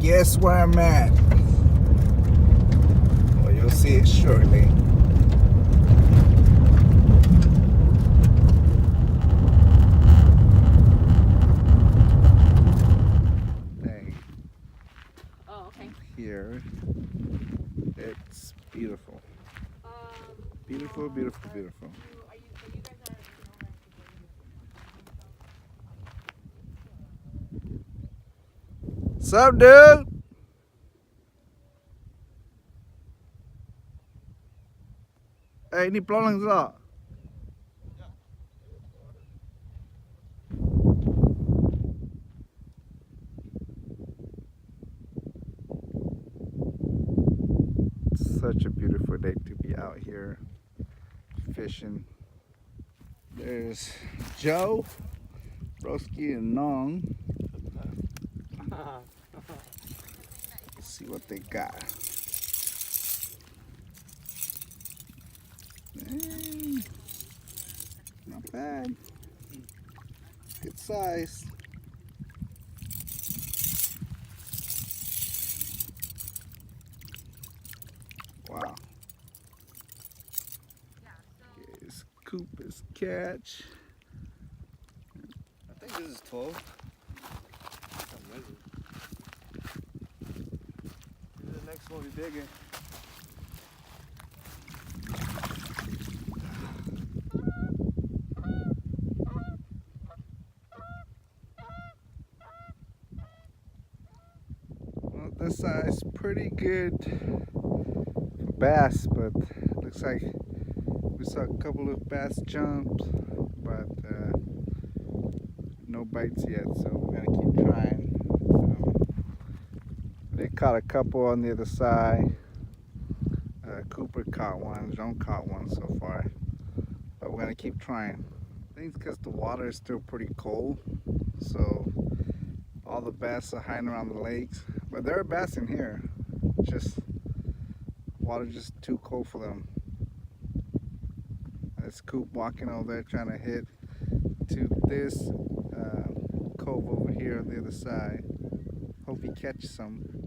guess where I'm at? Well, you'll see it shortly. Dang. Oh, okay. Here, it's beautiful. Beautiful, beautiful, beautiful. Are you guys What's up, dude? Hey, ni pulang tak? Such a beautiful day to be out here fishing. There's Joe, Broski, and Nong. Let's see what they got. Dang. Not bad. Good size. Wow. Okay, scoop is catch. I think this is 12. The next one will be bigger. Well, this size pretty good for bass, but looks like we saw a couple of bass jumps, but no bites yet, so we're gonna keep trying. They caught a couple on the other side. Cooper caught one, Jean caught one so far, but we're gonna keep trying. I think it's because the water is still pretty cold, so all the bass are hiding around the lakes. But there are bass in here, just water just too cold for them. It's Coop walking over there trying to hit to this cove over here on the other side. Hope he catches some.